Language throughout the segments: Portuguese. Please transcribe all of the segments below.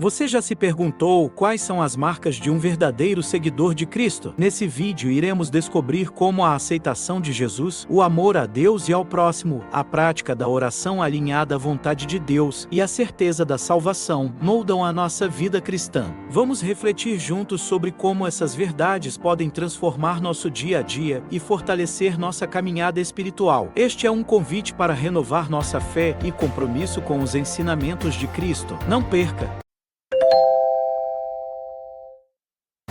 Você já se perguntou quais são as marcas de um verdadeiro seguidor de Cristo? Nesse vídeo iremos descobrir como a aceitação de Jesus, o amor a Deus e ao próximo, a prática da oração alinhada à vontade de Deus e a certeza da salvação moldam a nossa vida cristã. Vamos refletir juntos sobre como essas verdades podem transformar nosso dia a dia e fortalecer nossa caminhada espiritual. Este é um convite para renovar nossa fé e compromisso com os ensinamentos de Cristo. Não perca!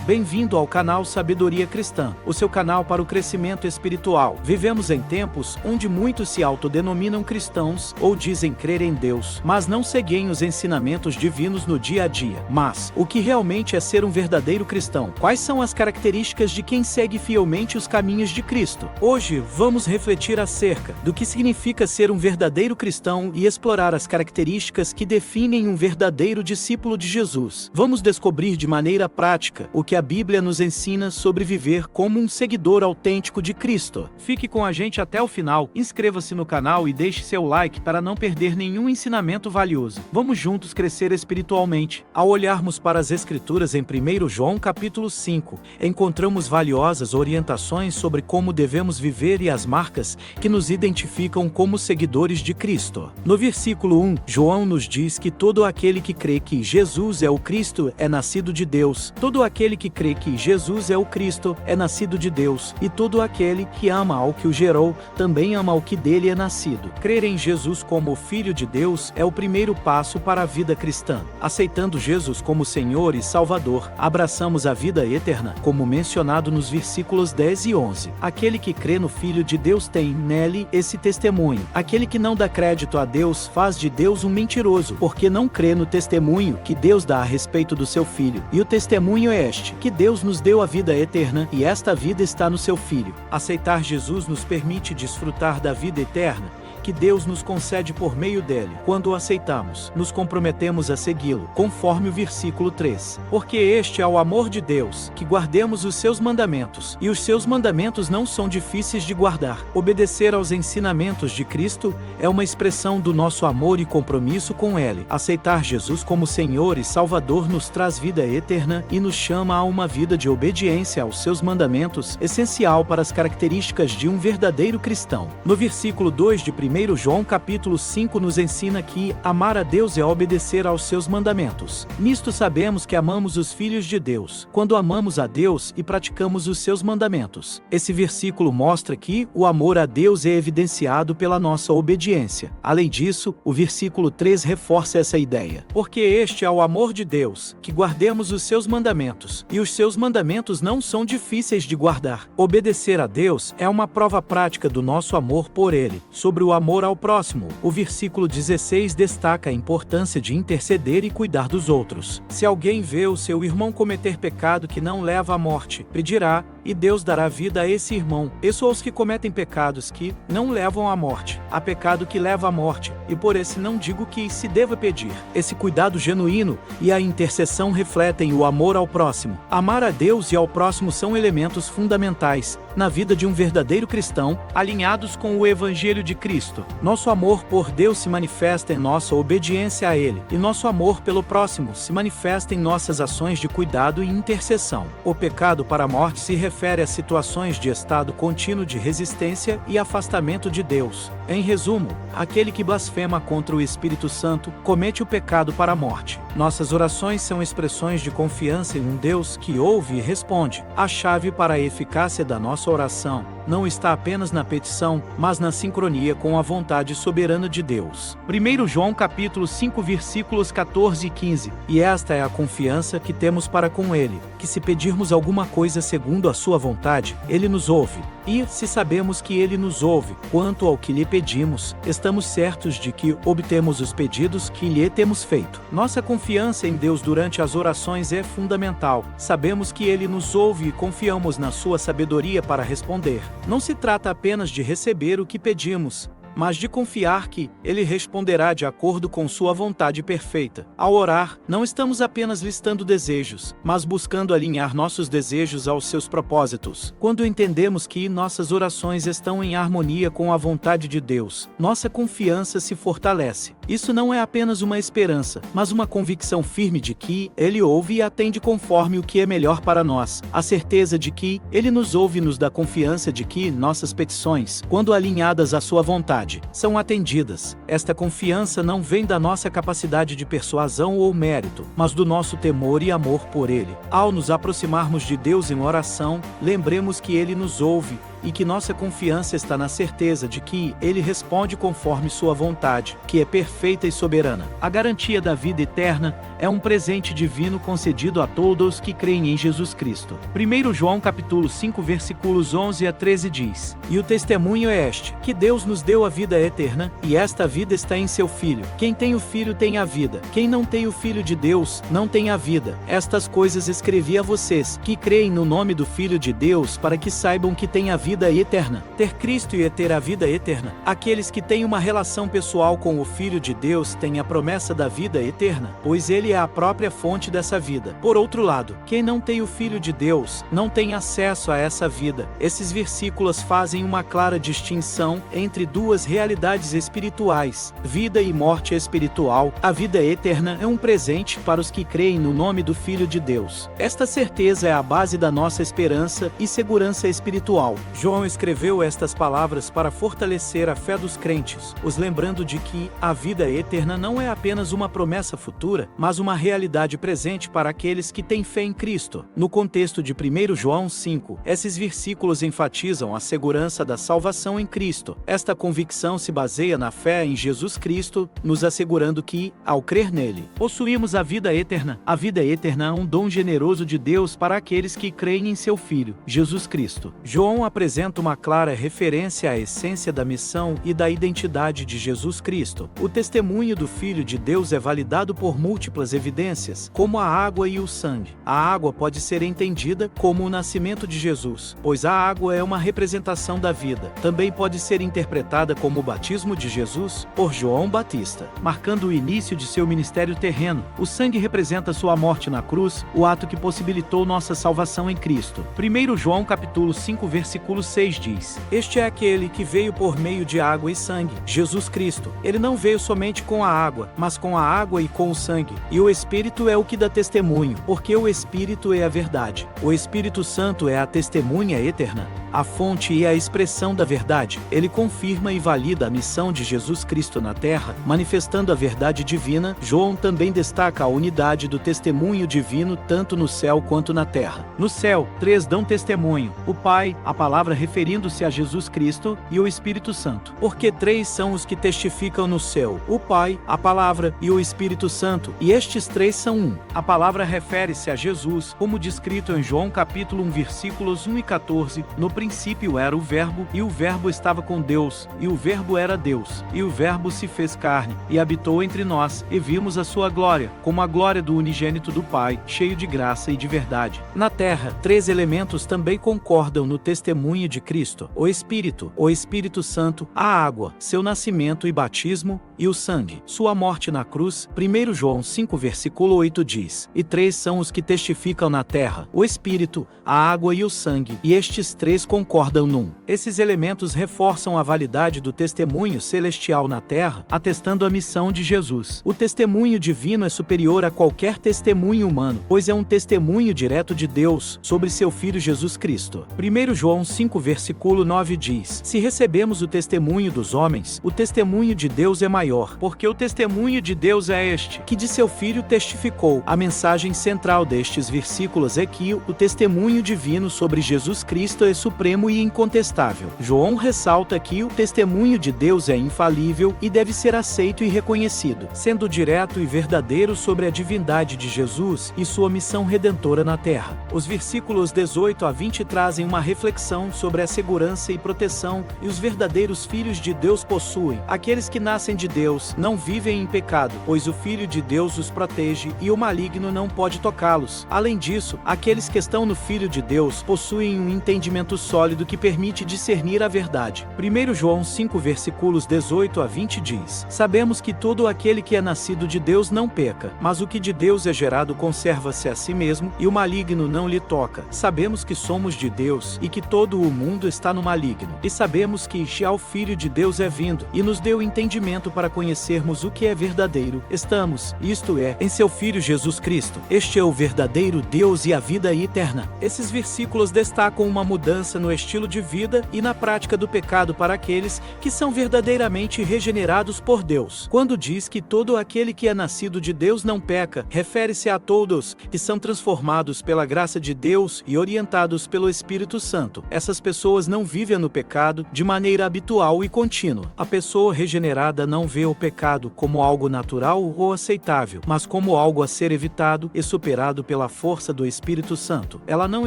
Bem-vindo ao canal Sabedoria Cristã, o seu canal para o crescimento espiritual. Vivemos em tempos onde muitos se autodenominam cristãos ou dizem crer em Deus, mas não seguem os ensinamentos divinos no dia a dia. Mas, o que realmente é ser um verdadeiro cristão? Quais são as características de quem segue fielmente os caminhos de Cristo? Hoje, vamos refletir acerca do que significa ser um verdadeiro cristão e explorar as características que definem um verdadeiro discípulo de Jesus. Vamos descobrir de maneira prática o que a Bíblia nos ensina sobre viver como um seguidor autêntico de Cristo. Fique com a gente até o final, inscreva-se no canal e deixe seu like para não perder nenhum ensinamento valioso. Vamos juntos crescer espiritualmente. Ao olharmos para as Escrituras em 1 João capítulo 5, encontramos valiosas orientações sobre como devemos viver e as marcas que nos identificam como seguidores de Cristo. No versículo 1, João nos diz que todo aquele que crê que Jesus é o Cristo é nascido de Deus. Todo aquele que crê que Jesus é o Cristo é nascido de Deus, e todo aquele que ama ao que o gerou, também ama ao que dele é nascido. Crer em Jesus como o Filho de Deus é o primeiro passo para a vida cristã. Aceitando Jesus como Senhor e Salvador, abraçamos a vida eterna, como mencionado nos versículos 10 e 11. Aquele que crê no Filho de Deus tem, nele, esse testemunho. Aquele que não dá crédito a Deus faz de Deus um mentiroso, porque não crê no testemunho que Deus dá a respeito do seu Filho. E o testemunho é este: que Deus nos deu a vida eterna, e esta vida está no seu Filho. Aceitar Jesus nos permite desfrutar da vida eterna que Deus nos concede por meio dele. Quando o aceitamos, nos comprometemos a segui-lo, conforme o versículo 3. Porque este é o amor de Deus, que guardemos os seus mandamentos, e os seus mandamentos não são difíceis de guardar. Obedecer aos ensinamentos de Cristo é uma expressão do nosso amor e compromisso com ele. Aceitar Jesus como Senhor e Salvador nos traz vida eterna e nos chama a uma vida de obediência aos seus mandamentos, essencial para as características de um verdadeiro cristão. No versículo 2 de 1 João capítulo 5 nos ensina que amar a Deus é obedecer aos seus mandamentos. Nisto sabemos que amamos os filhos de Deus, quando amamos a Deus e praticamos os seus mandamentos. Esse versículo mostra que o amor a Deus é evidenciado pela nossa obediência. Além disso, o versículo 3 reforça essa ideia. Porque este é o amor de Deus, que guardemos os seus mandamentos, e os seus mandamentos não são difíceis de guardar. Obedecer a Deus é uma prova prática do nosso amor por ele. Sobre o amor ao próximo, o versículo 16 destaca a importância de interceder e cuidar dos outros. Se alguém vê o seu irmão cometer pecado que não leva à morte, pedirá, e Deus dará vida a esse irmão. Isso aos que cometem pecados que não levam à morte. Há pecado que leva à morte, e por esse não digo que se deva pedir. Esse cuidado genuíno e a intercessão refletem o amor ao próximo. Amar a Deus e ao próximo são elementos fundamentais na vida de um verdadeiro cristão, alinhados com o Evangelho de Cristo. Nosso amor por Deus se manifesta em nossa obediência a Ele, e nosso amor pelo próximo se manifesta em nossas ações de cuidado e intercessão. O pecado para a morte se refere a situações de estado contínuo de resistência e afastamento de Deus. Em resumo, aquele que blasfema contra o Espírito Santo comete o pecado para a morte. Nossas orações são expressões de confiança em um Deus que ouve e responde. A chave para a eficácia da nossa oração não está apenas na petição, mas na sincronia com a vontade soberana de Deus. 1 João capítulo 5 versículos 14 e 15. E esta é a confiança que temos para com ele, que se pedirmos alguma coisa segundo a sua vontade, ele nos ouve. E, se sabemos que ele nos ouve, quanto ao que lhe pedimos, estamos certos de que obtemos os pedidos que lhe temos feito. Nossa confiança em Deus durante as orações é fundamental. Sabemos que ele nos ouve e confiamos na sua sabedoria para responder. Não se trata apenas de receber o que pedimos, mas de confiar que Ele responderá de acordo com sua vontade perfeita. Ao orar, não estamos apenas listando desejos, mas buscando alinhar nossos desejos aos seus propósitos. Quando entendemos que nossas orações estão em harmonia com a vontade de Deus, nossa confiança se fortalece. Isso não é apenas uma esperança, mas uma convicção firme de que Ele ouve e atende conforme o que é melhor para nós. A certeza de que Ele nos ouve nos dá confiança de que nossas petições, quando alinhadas à sua vontade, são atendidas. Esta confiança não vem da nossa capacidade de persuasão ou mérito, mas do nosso temor e amor por Ele. Ao nos aproximarmos de Deus em oração, lembremos que Ele nos ouve e que nossa confiança está na certeza de que Ele responde conforme sua vontade, que é perfeita e soberana. A garantia da vida eterna é um presente divino concedido a todos que creem em Jesus Cristo. 1 João capítulo 5 versículos 11 a 13 diz: E o testemunho é este, que Deus nos deu a vida eterna, e esta vida está em seu Filho. Quem tem o Filho tem a vida. Quem não tem o Filho de Deus, não tem a vida. Estas coisas escrevi a vocês, que creem no nome do Filho de Deus, para que saibam que têm a vida eterna. Ter Cristo e ter a vida eterna. Aqueles que têm uma relação pessoal com o Filho de Deus têm a promessa da vida eterna, pois Ele é a própria fonte dessa vida. Por outro lado, quem não tem o Filho de Deus, não tem acesso a essa vida. Esses versículos fazem uma clara distinção entre duas realidades espirituais, vida e morte espiritual. A vida eterna é um presente para os que creem no nome do Filho de Deus. Esta certeza é a base da nossa esperança e segurança espiritual. João escreveu estas palavras para fortalecer a fé dos crentes, os lembrando de que a vida eterna não é apenas uma promessa futura, mas uma realidade presente para aqueles que têm fé em Cristo. No contexto de 1 João 5, esses versículos enfatizam a segurança da salvação em Cristo. Esta convicção se baseia na fé em Jesus Cristo, nos assegurando que, ao crer nele, possuímos a vida eterna. A vida eterna é um dom generoso de Deus para aqueles que creem em seu Filho, Jesus Cristo. João apresenta uma clara referência à essência da missão e da identidade de Jesus Cristo. O testemunho do Filho de Deus é validado por múltiplas evidências, como a água e o sangue. A água pode ser entendida como o nascimento de Jesus, pois a água é uma representação da vida. Também pode ser interpretada como o batismo de Jesus por João Batista, marcando o início de seu ministério terreno. O sangue representa sua morte na cruz, o ato que possibilitou nossa salvação em Cristo. 1 João capítulo 5 versículo 6 diz: Este é aquele que veio por meio de água e sangue, Jesus Cristo. Ele não veio somente com a água, mas com a água e com o sangue. E o Espírito é o que dá testemunho, porque o Espírito é a verdade. O Espírito Santo é a testemunha eterna, a fonte e a expressão da verdade. Ele confirma e valida a missão de Jesus Cristo na terra, manifestando a verdade divina. João também destaca a unidade do testemunho divino tanto no céu quanto na terra. No céu, três dão testemunho: o Pai, a palavra referindo-se a Jesus Cristo, e o Espírito Santo. Porque três são os que testificam no céu: o Pai, a palavra e o Espírito Santo, e estes três são um. A palavra refere-se a Jesus, como descrito em João capítulo 1 versículos 1 e 14, no princípio era o Verbo, e o Verbo estava com Deus, e o Verbo era Deus, e o Verbo se fez carne, e habitou entre nós, e vimos a sua glória, como a glória do unigênito do Pai, cheio de graça e de verdade. Na terra, três elementos também concordam no testemunho de Cristo: o Espírito Santo, a água, seu nascimento e batismo, e o sangue, sua morte na cruz. 1 João 5 versículo 8 diz: E três são os que testificam na terra: o Espírito, a água e o sangue, e estes três concordam num. Esses elementos reforçam a validade do testemunho celestial na terra, atestando a missão de Jesus. O testemunho divino é superior a qualquer testemunho humano, pois é um testemunho direto de Deus sobre seu Filho Jesus Cristo. 1 João 5 versículo 9 diz: Se recebemos o testemunho dos homens, o testemunho de Deus é maior, porque o testemunho de Deus é este, que de seu Filho testificou. A mensagem central destes versículos é que o testemunho divino sobre Jesus Cristo é supremo e incontestável. João ressalta que o testemunho de Deus é infalível e deve ser aceito e reconhecido, sendo direto e verdadeiro sobre a divindade de Jesus e sua missão redentora na terra. Os versículos 18 a 20 trazem uma reflexão sobre a segurança e proteção que os verdadeiros filhos de Deus possuem. Aqueles que nascem de Deus não vivem em pecado, pois o Filho de Deus os protege e o maligno não pode tocá-los. Além disso, aqueles que estão no Filho de Deus possuem um entendimento sólido que permite discernir a verdade. 1 João 5 versículos 18 a 20 diz: Sabemos que todo aquele que é nascido de Deus não peca, mas o que de Deus é gerado conserva-se a si mesmo, e o maligno não lhe toca. Sabemos que somos de Deus e que todo o mundo está no maligno. E sabemos que já o Filho de Deus é vindo, e nos deu entendimento para para conhecermos o que é verdadeiro, estamos, isto é, em seu Filho Jesus Cristo. Este é o verdadeiro Deus e a vida eterna. Esses versículos destacam uma mudança no estilo de vida e na prática do pecado para aqueles que são verdadeiramente regenerados por Deus. Quando diz que todo aquele que é nascido de Deus não peca, refere-se a todos que são transformados pela graça de Deus e orientados pelo Espírito Santo. Essas pessoas não vivem no pecado de maneira habitual e contínua. A pessoa regenerada não vê o pecado como algo natural ou aceitável, mas como algo a ser evitado e superado pela força do Espírito Santo. Ela não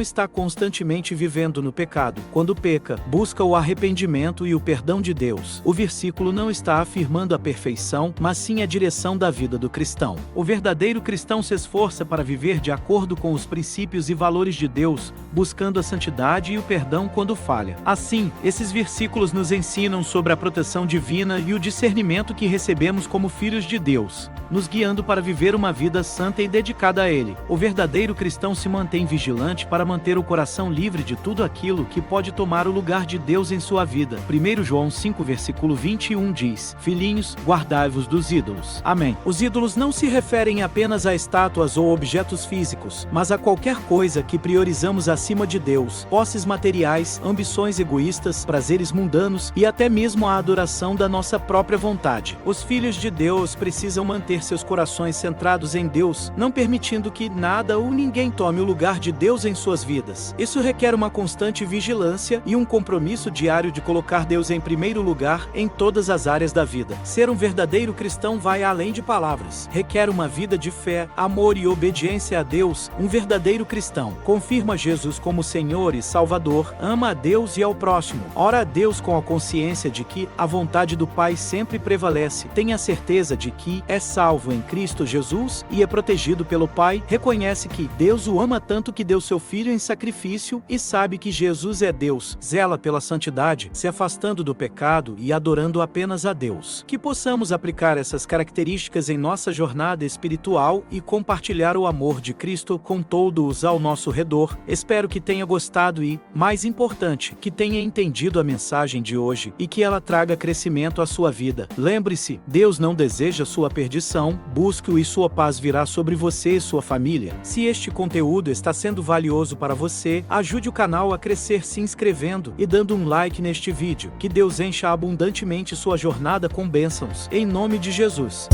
está constantemente vivendo no pecado. Quando peca, busca o arrependimento e o perdão de Deus. O versículo não está afirmando a perfeição, mas sim a direção da vida do cristão. O verdadeiro cristão se esforça para viver de acordo com os princípios e valores de Deus, buscando a santidade e o perdão quando falha. Assim, esses versículos nos ensinam sobre a proteção divina e o discernimento que recebemos como filhos de Deus, nos guiando para viver uma vida santa e dedicada a Ele. O verdadeiro cristão se mantém vigilante para manter o coração livre de tudo aquilo que pode tomar o lugar de Deus em sua vida. 1 João 5, versículo 21 diz: Filhinhos, guardai-vos dos ídolos. Amém. Os ídolos não se referem apenas a estátuas ou objetos físicos, mas a qualquer coisa que priorizamos acima de Deus, posses materiais, ambições egoístas, prazeres mundanos e até mesmo a adoração da nossa própria vontade. Os filhos de Deus precisam manter seus corações centrados em Deus, não permitindo que nada ou ninguém tome o lugar de Deus em suas vidas. Isso requer uma constante vigilância e um compromisso diário de colocar Deus em primeiro lugar em todas as áreas da vida. Ser um verdadeiro cristão vai além de palavras. Requer uma vida de fé, amor e obediência a Deus. Um verdadeiro cristão confirma Jesus como Senhor e Salvador, ama a Deus e ao próximo, ora a Deus com a consciência de que a vontade do Pai sempre prevalece, tem a certeza de que é salvo em Cristo Jesus e é protegido pelo Pai, reconhece que Deus o ama tanto que deu seu Filho em sacrifício e sabe que Jesus é Deus, zela pela santidade, se afastando do pecado e adorando apenas a Deus. Que possamos aplicar essas características em nossa jornada espiritual e compartilhar o amor de Cristo com todos ao nosso redor. Espero que tenha gostado e, mais importante, que tenha entendido a mensagem de hoje e que ela traga crescimento à sua vida. Lembre-se, Deus não deseja sua perdição, busque-o e sua paz virá sobre você e sua família. Se este conteúdo está sendo valioso para você, ajude o canal a crescer se inscrevendo e dando um like neste vídeo. Que Deus encha abundantemente sua jornada com bênçãos. Em nome de Jesus.